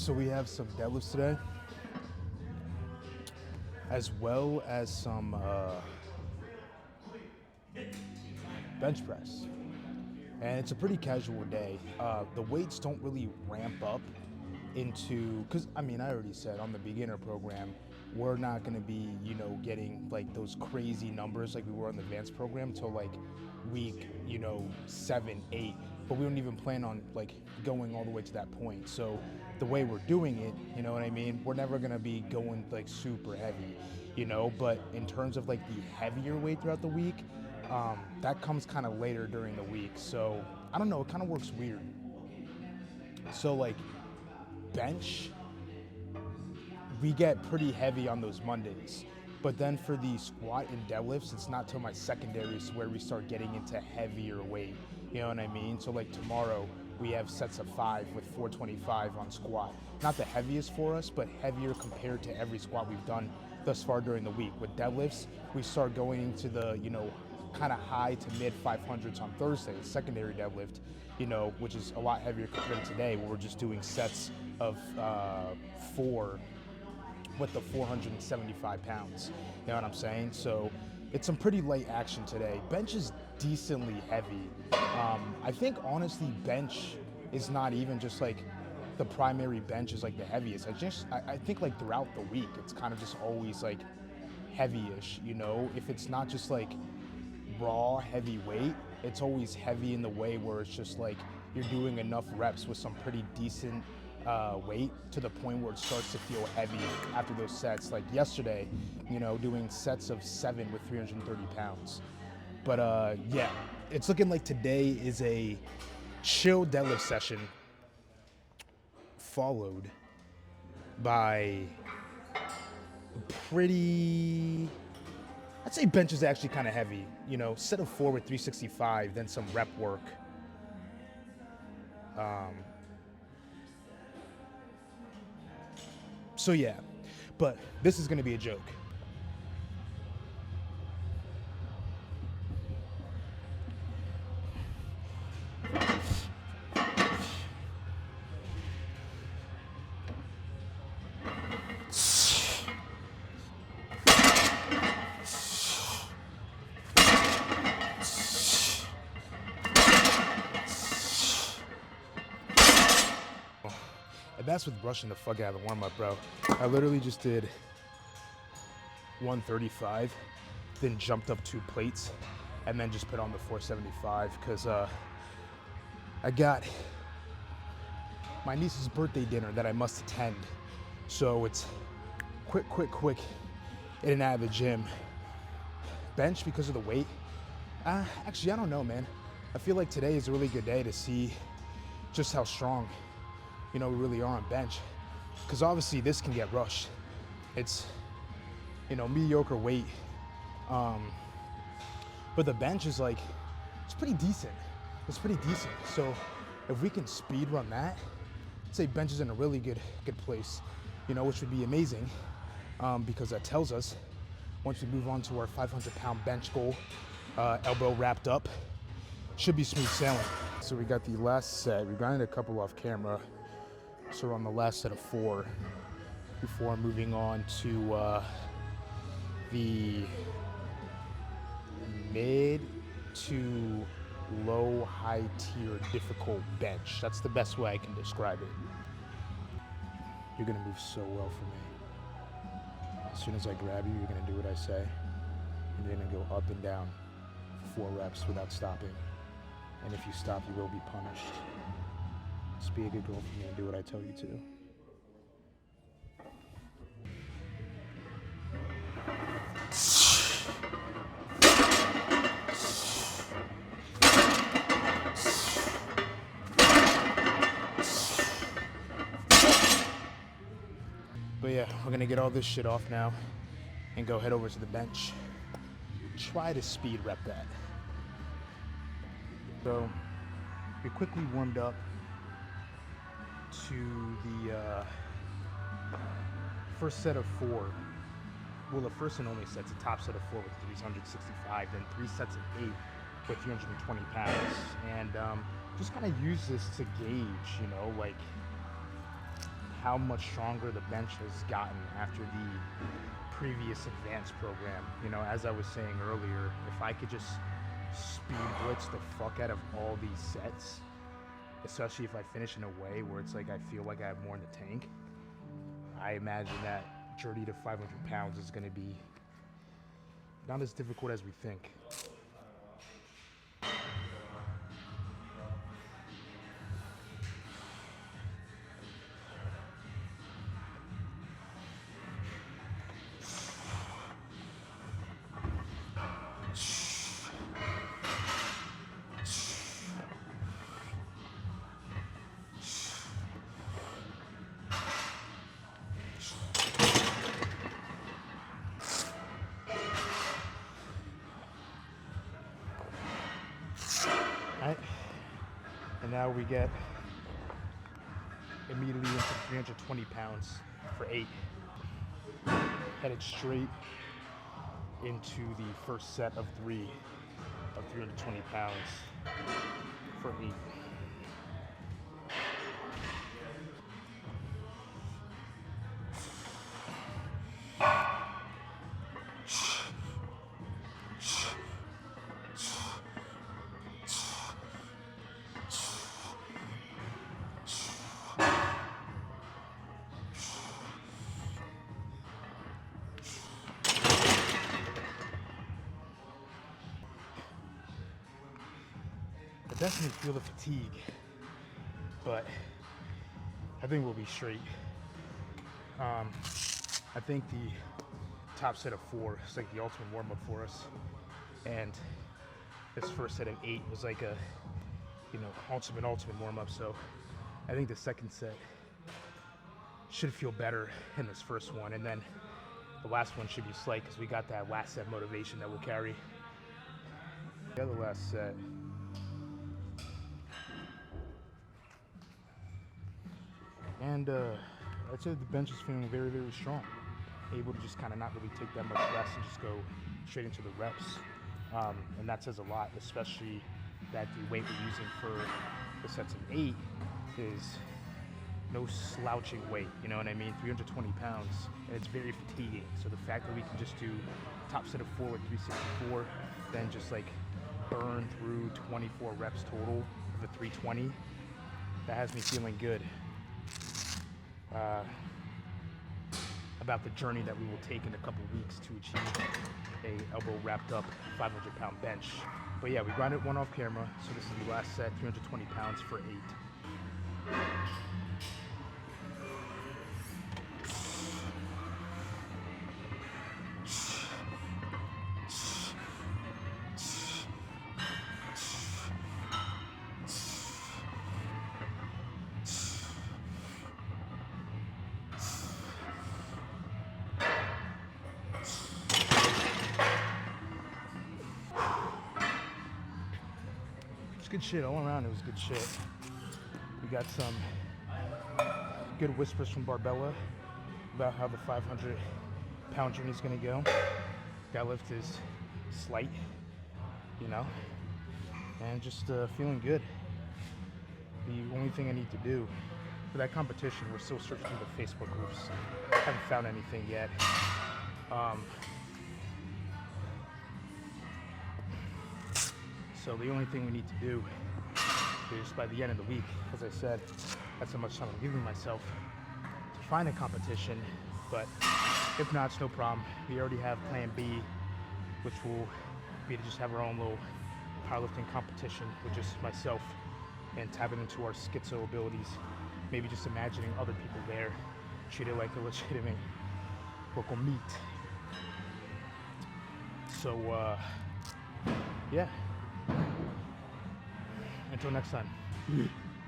So we have some deadlifts today, as well as some bench press. And it's a pretty casual day. The weights don't really ramp up into, because I mean, I already said on the beginner program, we're not gonna be, getting like those crazy numbers like we were on the advanced program till like week, 7, 8. But we don't even plan on like going all the way to that point. So the way we're doing it, you know what I mean? We're never gonna be going like super heavy, but in terms of like the heavier weight throughout the week, that comes kind of later during the week. So I don't know, it kind of works weird. So like bench, we get pretty heavy on those Mondays. But then for the squat and deadlifts, it's not till my secondaries where we start getting into heavier weight. You know what I mean? So like tomorrow, we have sets of 5 with 425 on squat. Not the heaviest for us, but heavier compared to every squat we've done thus far during the week. With deadlifts, we start going into the, kind of high to mid 500s on Thursday, secondary deadlift, which is a lot heavier compared to today, where we're just doing sets of 4 with the 475 pounds. You know what I'm saying? So it's some pretty light action today. Bench is decently heavy. I think honestly, bench is not even just like the primary bench is like the heaviest. I think like throughout the week, it's kind of just always like heavy-ish, If it's not just like raw heavy weight, it's always heavy in the way where it's just like you're doing enough reps with some pretty decent weight to the point where it starts to feel heavy after those sets. Like yesterday, doing sets of 7 with 330 pounds. But yeah, it's looking like today is a chill deadlift session followed by pretty, I'd say bench is actually kind of heavy, set of 4 with 365, then some rep work. So yeah, but this is gonna be a joke. And that's with rushing the fuck out of the warm-up, bro. I literally just did 135, then jumped up 2 plates, and then just put on the 475 because I got my niece's birthday dinner that I must attend. So it's quick, in and out of the gym. Bench because of the weight. Actually, I don't know, man. I feel like today is a really good day to see just how strong, we really are on bench. Because obviously this can get rushed. It's, mediocre weight. But the bench is like, it's pretty decent. It's pretty decent. So if we can speed run that, I'd say bench is in a really good place, which would be amazing because that tells us once we move on to our 500-pound bench goal, elbow wrapped up, should be smooth sailing. So we got the last set. We got a couple off camera. So we're on the last set of 4 before moving on to the mid to low high tier difficult bench. That's the best way I can describe it. You're gonna move so well for me. As soon as I grab you, you're gonna do what I say. And you're gonna go up and down 4 reps without stopping. And if you stop, you will be punished. Just be a good girl for me and do what I tell you to. But yeah, we're gonna get all this shit off now and go head over to the bench. Try to speed rep that. So we quickly warmed up to the first set of 4. Well, the first and only set's a top set of 4 with 365, then 3 sets of 8 with 320 pounds. And just kind of use this to gauge, like how much stronger the bench has gotten after the previous advanced program. You know, as I was saying earlier, if I could just speed blitz the fuck out of all these sets, especially if I finish in a way where it's like I feel like I have more in the tank, I imagine that journey to 500 pounds is going to be not as difficult as we think. Right. And now we get immediately into 320 pounds for 8. Headed straight into the first set of 3 of 320 pounds for 8. I definitely feel the fatigue, but I think we'll be straight. I think the top set of 4 is like the ultimate warm-up for us, and this first set of 8 was like a, you know, ultimate warm-up. So I think the second set should feel better in this first one, and then the last one should be slight because we got that last set motivation that we'll carry. The other last set. And I'd say the bench is feeling very, very strong. Able to just kind of not really take that much rest and just go straight into the reps. And that says a lot, especially that the weight we're using for the sets of 8 is no slouching weight, you know what I mean? 320 pounds, and it's very fatiguing. So the fact that we can just do top set of 4 with 364, then just like burn through 24 reps total of a 320, that has me feeling good about the journey that we will take in a couple weeks to achieve a elbow wrapped up 500 pound bench. But yeah, we grinded one off camera, so this is the last set, 320 pounds for 8. Good shit all around. It was good shit. We got some good whispers from Barbella about how the 500 pound journey is going to go. Deadlift is slight, you know, and just feeling good. The only thing I need to do for that competition, we're still searching through the Facebook groups. Haven't found anything yet. So the only thing we need to do is by the end of the week, as I said, that's how much time I'm giving myself to find a competition. But if not, it's no problem. We already have plan B, which will be to just have our own little powerlifting competition with just myself and tapping into our schizo abilities. Maybe just imagining other people there, treat it like a legitimate local meet. So, yeah. Until next time.